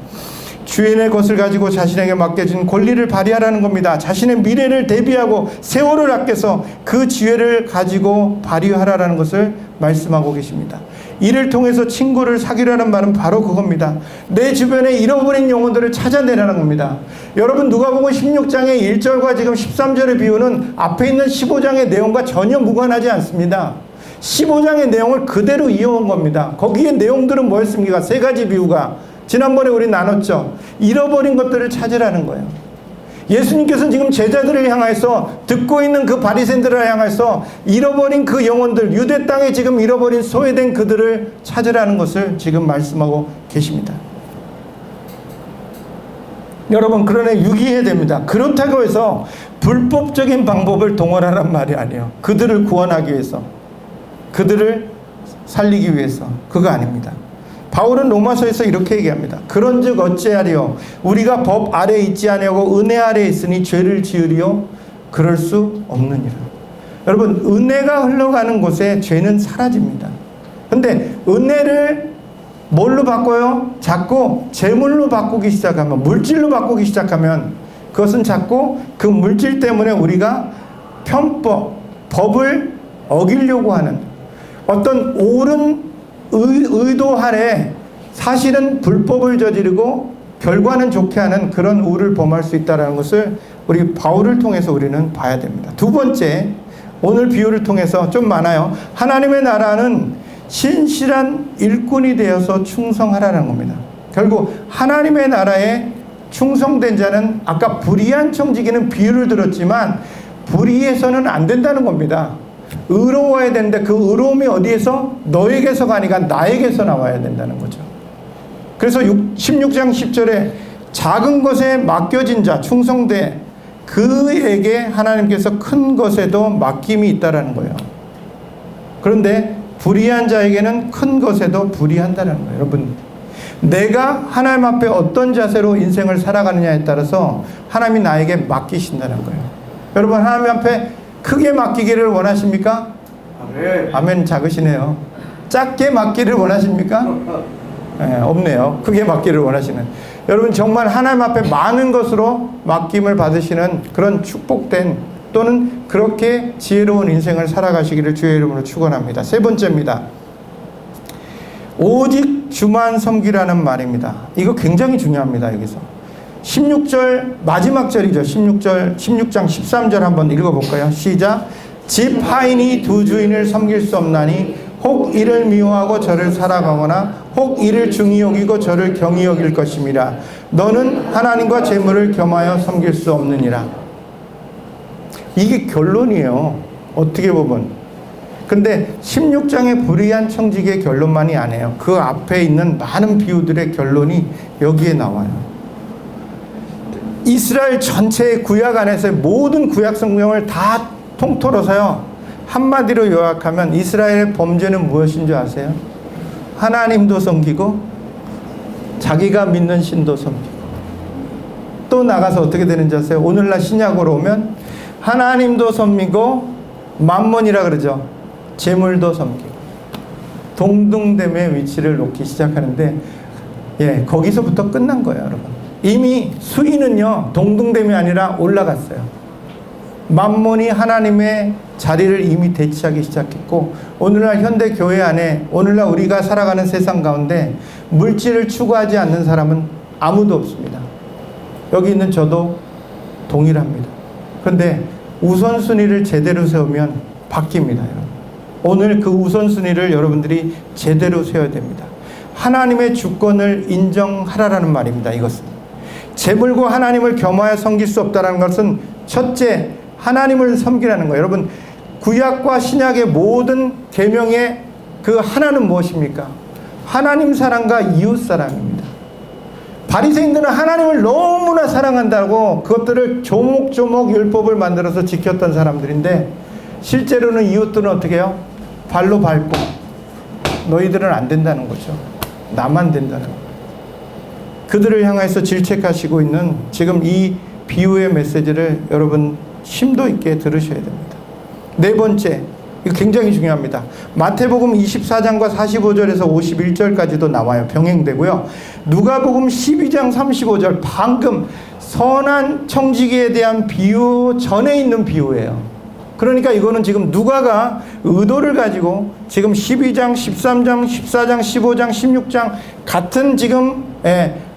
주인의 것을 가지고 자신에게 맡겨진 권리를 발휘하라는 겁니다. 자신의 미래를 대비하고 세월을 아껴서 그 지혜를 가지고 발휘하라는 것을 말씀하고 계십니다. 이를 통해서 친구를 사귀라는 말은 바로 그겁니다. 내 주변에 잃어버린 영혼들을 찾아내라는 겁니다. 여러분 누가복음 16장의 1절과 지금 13절의 비유는 앞에 있는 15장의 내용과 전혀 무관하지 않습니다. 15장의 내용을 그대로 이어온 겁니다. 거기에 내용들은 뭐였습니까? 3가지 비유가 지난번에 우리 나눴죠. 잃어버린 것들을 찾으라는 거예요. 예수님께서는 지금 제자들을 향해서 듣고 있는 그 바리새인들을 향해서 잃어버린 그 영혼들, 유대 땅에 지금 잃어버린 소외된 그들을 찾으라는 것을 지금 말씀하고 계십니다. 여러분 그러나 유기해야 됩니다. 그렇다고 해서 불법적인 방법을 동원하란 말이 아니에요. 그들을 구원하기 위해서, 그들을 살리기 위해서. 그거 아닙니다. 바울은 로마서에서 이렇게 얘기합니다. 그런즉 어찌하리요? 우리가 법 아래 있지 아니하고 은혜 아래 있으니 죄를 지으리요? 그럴 수 없느니라. 여러분 은혜가 흘러가는 곳에 죄는 사라집니다. 근데 은혜를 뭘로 바꿔요? 자꾸 재물로 바꾸기 시작하면, 물질로 바꾸기 시작하면 그것은 자꾸 그 물질 때문에 우리가 법을 어기려고 하는 어떤 옳은 의도 아래 사실은 불법을 저지르고 결과는 좋게 하는 그런 우를 범할 수 있다는 것을 우리 바울을 통해서 우리는 봐야 됩니다. 2번째, 오늘 비유를 통해서 좀 많아요. 하나님의 나라는 신실한 일꾼이 되어서 충성하라는 겁니다. 결국 하나님의 나라에 충성된 자는 아까 불의한 청지기는 비유를 들었지만 불의해서는 안 된다는 겁니다. 의로워야 되는데 그 의로움이 어디에서? 너에게서가 아니라 나에게서 나와야 된다는 거죠. 그래서 16장 10절에 작은 것에 맡겨진 자, 충성돼 그에게 하나님께서 큰 것에도 맡김이 있다는 거예요. 그런데 불의한 자에게는 큰 것에도 불의한다는 거예요. 여러분, 내가 하나님 앞에 어떤 자세로 인생을 살아가느냐에 따라서 하나님이 나에게 맡기신다는 거예요. 여러분, 하나님 앞에 크게 맡기기를 원하십니까? 아멘. 아멘. 작으시네요. 작게 맡기를 원하십니까? 네, 없네요. 크게 맡기를 원하시는. 여러분 정말 하나님 앞에 많은 것으로 맡김을 받으시는 그런 축복된 또는 그렇게 지혜로운 인생을 살아가시기를 주의 이름으로 축원합니다. 3번째입니다. 오직 주만 섬기라는 말입니다. 이거 굉장히 중요합니다. 여기서 16절 마지막 절이죠. 16장 13절 한번 읽어볼까요? 시작. 집 하인이 두 주인을 섬길 수 없나니 혹 이를 미워하고 저를 사랑하거나 혹 이를 중히 여기고 저를 경히 여길 것임이라. 너는 하나님과 재물을 겸하여 섬길 수 없느니라. 이게 결론이에요. 어떻게 보면. 근데 16장의 불의한 청지기의 결론만이 아니에요. 그 앞에 있는 많은 비유들의 결론이 여기에 나와요. 이스라엘 전체의 구약 안에서의 모든 구약 성경을 다 통틀어서요. 한마디로 요약하면 이스라엘의 범죄는 무엇인 줄 아세요? 하나님도 섬기고 자기가 믿는 신도 섬기고 또 나가서 어떻게 되는지 아세요? 오늘날 신약으로 오면 하나님도 섬기고 만몬이라 그러죠. 재물도 섬기고 동등됨의 위치를 놓기 시작하는데 거기서부터 끝난 거예요, 여러분. 이미 수위는요 동등됨이 아니라 올라갔어요. 만몬이 하나님의 자리를 이미 대치하기 시작했고 오늘날 현대 교회 안에 오늘날 우리가 살아가는 세상 가운데 물질을 추구하지 않는 사람은 아무도 없습니다. 여기 있는 저도 동일합니다. 그런데 우선순위를 제대로 세우면 바뀝니다, 여러분. 오늘 그 우선순위를 여러분들이 제대로 세워야 됩니다. 하나님의 주권을 인정하라라는 말입니다. 이것은 재물과 하나님을 겸하여 섬길 수 없다는 것은 첫째, 하나님을 섬기라는 거예요. 여러분, 구약과 신약의 모든 계명의 그 하나는 무엇입니까? 하나님 사랑과 이웃 사랑입니다. 바리새인들은 하나님을 너무나 사랑한다고 그것들을 조목조목 율법을 만들어서 지켰던 사람들인데 실제로는 이웃들은 어떻게 해요? 발로 밟고 너희들은 안 된다는 거죠. 나만 된다는 거예요. 그들을 향해서 질책하시고 있는 지금 이 비유의 메시지를 여러분 심도 있게 들으셔야 됩니다. 네 번째, 이거 굉장히 중요합니다. 마태복음 24장과 45절에서 51절까지도 나와요. 병행되고요. 누가복음 12장 35절 방금 선한 청지기에 대한 비유 전에 있는 비유예요. 그러니까 이거는 지금 누가가 의도를 가지고 지금 12장, 13장, 14장, 15장, 16장 같은 지금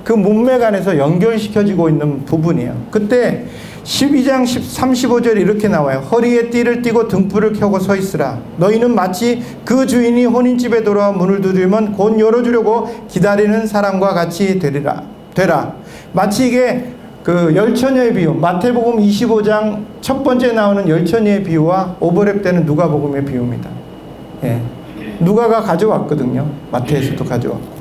그 문맥 안에서 연결시켜지고 있는 부분이에요. 그때 12장 35절에 이렇게 나와요. 허리에 띠를 띠고 등불을 켜고 서 있으라. 너희는 마치 그 주인이 혼인집에 돌아와 문을 두드리면 곧 열어주려고 기다리는 사람과 같이 되라. 마치 이게 그 열처녀의 비유, 마태복음 25장 첫 번째 나오는 열처녀의 비유와 오버랩되는 누가복음의 비유입니다. 누가가 가져왔거든요. 마태에서도 가져왔고.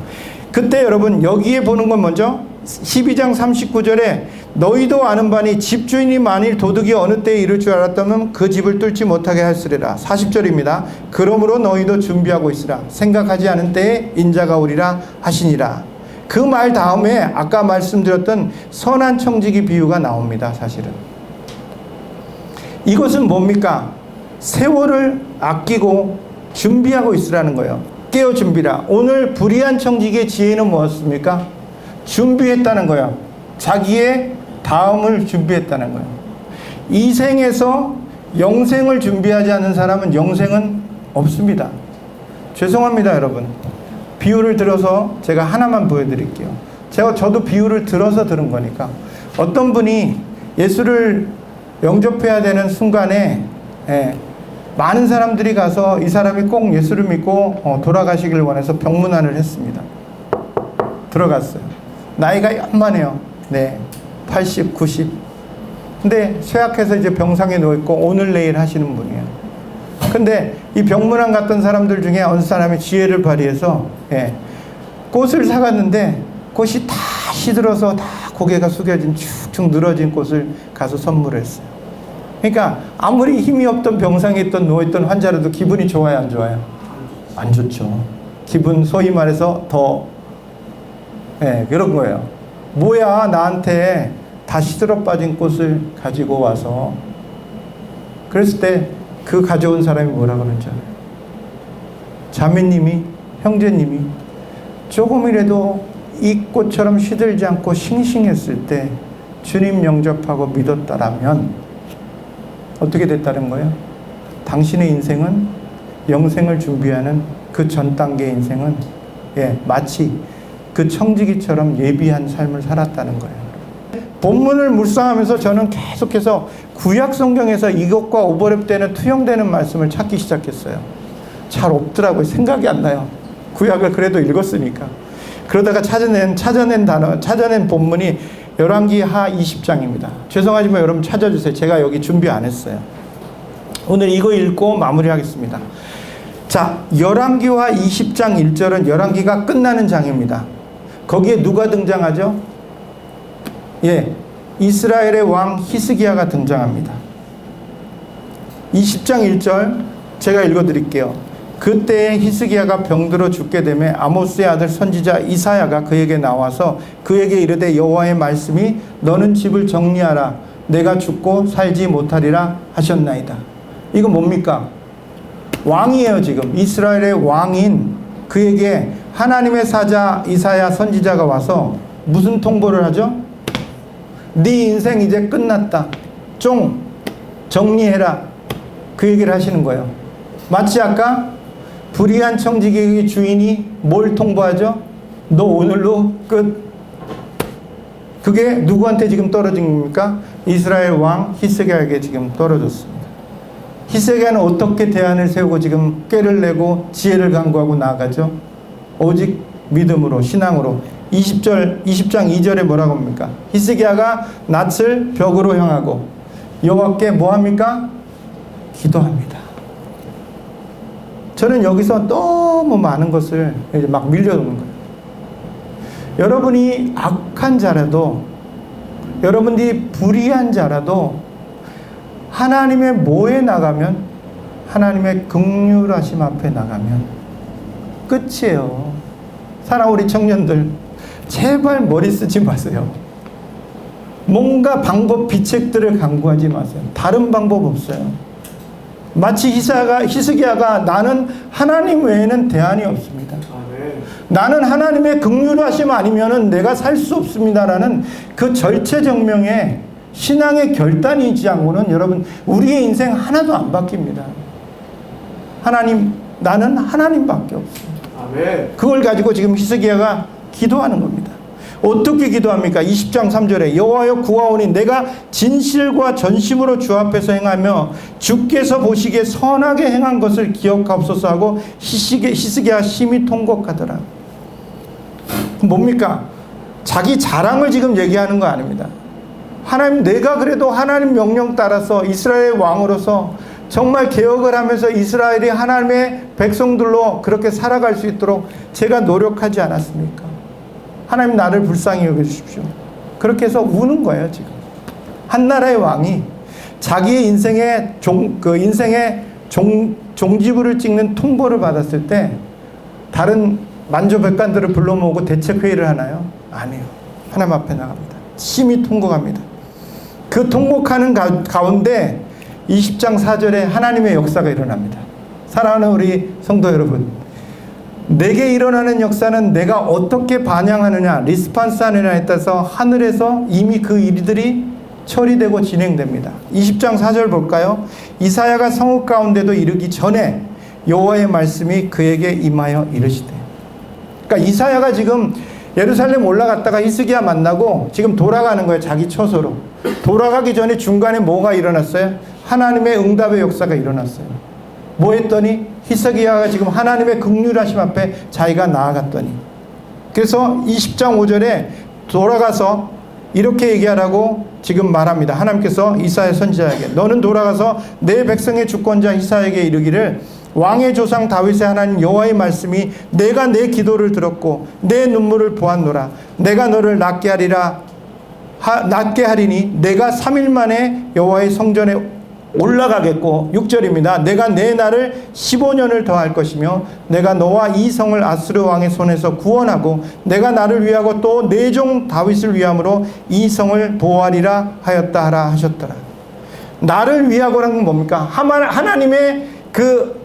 그때 여러분 여기에 보는 건 먼저 12장 39절에 너희도 아는 바니 집주인이 만일 도둑이 어느 때에 이를 줄 알았다면 그 집을 뚫지 못하게 하였으리라. 40절입니다. 그러므로 너희도 준비하고 있으라. 생각하지 않은 때에 인자가 오리라 하시니라. 그 말 다음에 아까 말씀드렸던 선한 청지기 비유가 나옵니다. 사실은 이것은 뭡니까? 세월을 아끼고 준비하고 있으라는 거예요. 깨어 준비라. 오늘 불의한 청지기의 지혜는 무엇입니까? 준비했다는 거예요. 자기의 다음을 준비했다는 거예요. 이 생에서 영생을 준비하지 않는 사람은 영생은 없습니다. 죄송합니다, 여러분. 비유를 들어서 제가 하나만 보여드릴게요. 저도 비유를 들어서 들은 거니까. 어떤 분이 예수를 영접해야 되는 순간에 많은 사람들이 가서 이 사람이 꼭 예수를 믿고 돌아가시길 원해서 병문안을 했습니다. 들어갔어요. 나이가 연만해요. 80, 90. 근데 쇠약해서 이제 병상에 누워있고 오늘 내일 하시는 분이에요. 근데 이 병문안 갔던 사람들 중에 어느 사람이 지혜를 발휘해서 꽃을 사갔는데 꽃이 다 시들어서 다 고개가 숙여진 축축 늘어진 꽃을 가서 선물했어요. 그러니까 아무리 힘이 없던 병상에 있던 누워있던 환자라도 기분이 좋아요, 안 좋아요? 안 좋죠. 기분 소위 말해서 더 그런 거예요. 뭐야, 나한테 다 시들어 빠진 꽃을 가지고 와서. 그랬을 때 그 가져온 사람이 뭐라 그러는지 알아요? 자매님이, 형제님이 조금이라도 이 꽃처럼 시들지 않고 싱싱했을 때 주님 영접하고 믿었다라면 어떻게 됐다는 거예요? 당신의 인생은 영생을 준비하는 그 전 단계의 인생은 마치 그 청지기처럼 예비한 삶을 살았다는 거예요. 본문을 묵상하면서 저는 계속해서 구약 성경에서 이것과 오버랩되는 투영되는 말씀을 찾기 시작했어요. 잘 없더라고요. 생각이 안 나요. 구약을 그래도 읽었으니까. 그러다가 찾아낸 본문이 열왕기하 20장입니다. 죄송하지만 여러분 찾아주세요. 제가 여기 준비 안 했어요. 오늘 이거 읽고 마무리하겠습니다. 자, 열왕기하 20장 1절은 열왕기가 끝나는 장입니다. 거기에 누가 등장하죠? 예, 이스라엘의 왕 히스기야가 등장합니다. 20장 1절 제가 읽어드릴게요. 그때에 히스기야가 병들어 죽게 되매 아모스의 아들 선지자 이사야가 그에게 나와서 그에게 이르되 여호와의 말씀이 너는 집을 정리하라 내가 죽고 살지 못하리라 하셨나이다. 이거 뭡니까? 왕이에요. 지금 이스라엘의 왕인 그에게 하나님의 사자 이사야 선지자가 와서 무슨 통보를 하죠? 네 인생 이제 끝났다. 쫑 정리해라. 그 얘기를 하시는 거예요. 마치 아까 불의한 청지기의 주인이 뭘 통보하죠? 너 오늘로 끝. 그게 누구한테 지금 떨어진 겁니까? 이스라엘 왕 히스기야에게 지금 떨어졌습니다. 히스기야는 어떻게 대안을 세우고 지금 꾀를 내고 지혜를 간구하고 나아가죠? 오직 믿음으로, 신앙으로. 20장 2절에 뭐라고 합니까? 히스기야가 낯을 벽으로 향하고 여호와께 뭐 합니까? 기도합니다. 저는 여기서 너무 많은 것을 이제 막 밀려오는 거예요. 여러분이 악한 자라도, 여러분들이 불의한 자라도 하나님의 뭐에 나가면, 하나님의 긍휼하심 앞에 나가면 끝이에요. 사랑하는 우리 청년들, 제발 머리 쓰지 마세요. 뭔가 방법, 비책들을 강구하지 마세요. 다른 방법 없어요. 마치 히스기야가 나는 하나님 외에는 대안이 없습니다. 나는 하나님의 긍휼하심 아니면은 내가 살 수 없습니다라는 그 절체정명의 신앙의 결단이지 않고는 여러분 우리의 인생 하나도 안 바뀝니다. 하나님, 나는 하나님밖에 없습니다. 아멘. 그걸 가지고 지금 히스기야가 기도하는 겁니다. 어떻게 기도합니까? 20장 3절에 여호와여 구하오니 내가 진실과 전심으로 주 앞에서 행하며 주께서 보시기에 선하게 행한 것을 기억하옵소서 하고 히스기야 심히 통곡하더라. 뭡니까? 자기 자랑을 지금 얘기하는 거 아닙니다. 하나님, 내가 그래도 하나님 명령 따라서 이스라엘 왕으로서 정말 개혁을 하면서 이스라엘이 하나님의 백성들로 그렇게 살아갈 수 있도록 제가 노력하지 않았습니까? 하나님 나를 불쌍히 여겨주십시오. 그렇게 해서 우는 거예요. 지금 한 나라의 왕이 자기의 인생의 종지부를 찍는 통보를 받았을 때 다른 만조백관들을 불러 모으고 대책회의를 하나요? 아니에요. 하나님 앞에 나갑니다. 심히 통곡합니다. 그 통곡하는 가운데 20장 4절에 하나님의 역사가 일어납니다. 사랑하는 우리 성도 여러분, 내게 일어나는 역사는 내가 어떻게 반영하느냐, 리스판스 하느냐에 따라서 하늘에서 이미 그 일들이 처리되고 진행됩니다. 20장 4절 볼까요? 이사야가 성읍 가운데도 이르기 전에 여호와의 말씀이 그에게 임하여 이르시되. 그러니까 이사야가 지금 예루살렘 올라갔다가 히스기야 만나고 지금 돌아가는 거예요. 자기 처소로. 돌아가기 전에 중간에 뭐가 일어났어요? 하나님의 응답의 역사가 일어났어요. 뭐 했더니 히스기야가 지금 하나님의 긍휼하심 앞에 자기가 나아갔더니, 그래서 20장 5절에 돌아가서 이렇게 얘기하라고 지금 말합니다. 하나님께서 이사야 선지자에게 너는 돌아가서 내 백성의 주권자 이사야에게 이르기를 왕의 조상 다윗의 하나님 여호와의 말씀이 내가 내 기도를 들었고 내 눈물을 보았노라. 내가 너를 낫게 하리니 내가 3일 만에 여호와의 성전에 올라가겠고, 6절입니다. 내가 내 날을 15년을 더할 것이며 내가 너와 이 성을 아수르 왕의 손에서 구원하고 내가 나를 위하고 또 내 종 다윗을 위함으로 이 성을 보호하리라 하였다 하라 하셨더라. 나를 위하고라는 건 뭡니까? 하나님의 그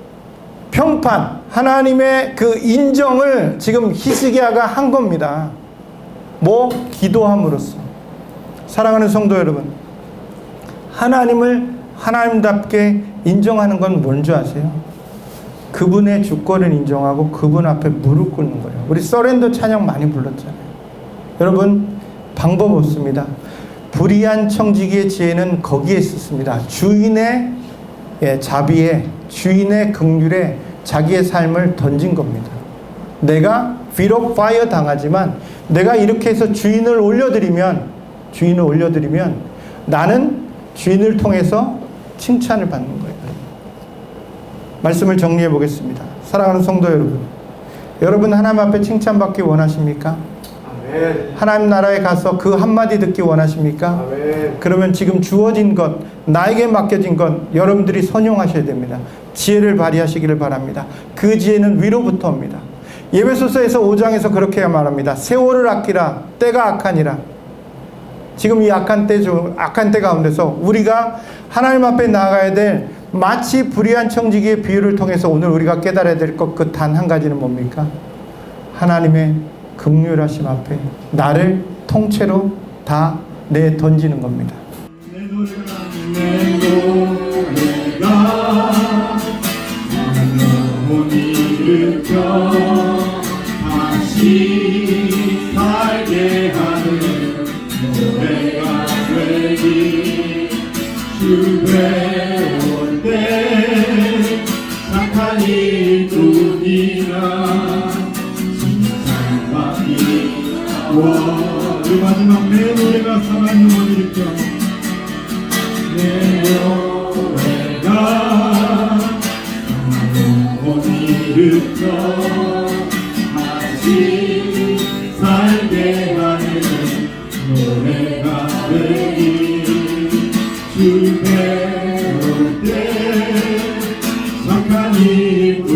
평판, 하나님의 그 인정을 지금 히스기야가 한 겁니다. 뭐? 기도함으로써. 사랑하는 성도 여러분, 하나님을 하나님답게 인정하는 건 뭔지 아세요? 그분의 주권을 인정하고 그분 앞에 무릎 꿇는 거예요. 우리 서렌더 찬양 많이 불렀잖아요. 여러분, 방법 없습니다. 불의한 청지기의 지혜는 거기에 있었습니다. 주인의 자비에, 주인의 긍휼에 자기의 삶을 던진 겁니다. 내가 비록 파이어 당하지만 내가 이렇게 해서 주인을 올려드리면 나는 주인을 통해서 칭찬을 받는 거예요. 말씀을 정리해 보겠습니다. 사랑하는 성도 여러분, 여러분 하나님 앞에 칭찬받기 원하십니까? 아멘. 하나님 나라에 가서 그 한마디 듣기 원하십니까? 아멘. 그러면 지금 주어진 것, 나에게 맡겨진 것 여러분들이 선용하셔야 됩니다. 지혜를 발휘하시기를 바랍니다. 그 지혜는 위로부터 옵니다. 에베소서에서 5장에서 그렇게 말합니다. 세월을 아끼라, 때가 악하니라. 지금 이 악한 때 가운데서 우리가 하나님 앞에 나아가야 될 마치 불의한 청지기의 비유를 통해서 오늘 우리가 깨달아야 될 것 그 단 한 가지는 뭡니까? 하나님의 긍휼하심 앞에 나를 통째로 다 내던지는 겁니다. 내 노래가 영혼이 일으켜 다시 살게 하는 노래가 되기 주 배울 때 착한 일뿐이나 그 마지막 내 노래가 상한 영혼을 일으켜 내 노래가 영혼을 일으켜 다시 살게 하는 노래가 되기 주 배울 때 착한 일뿐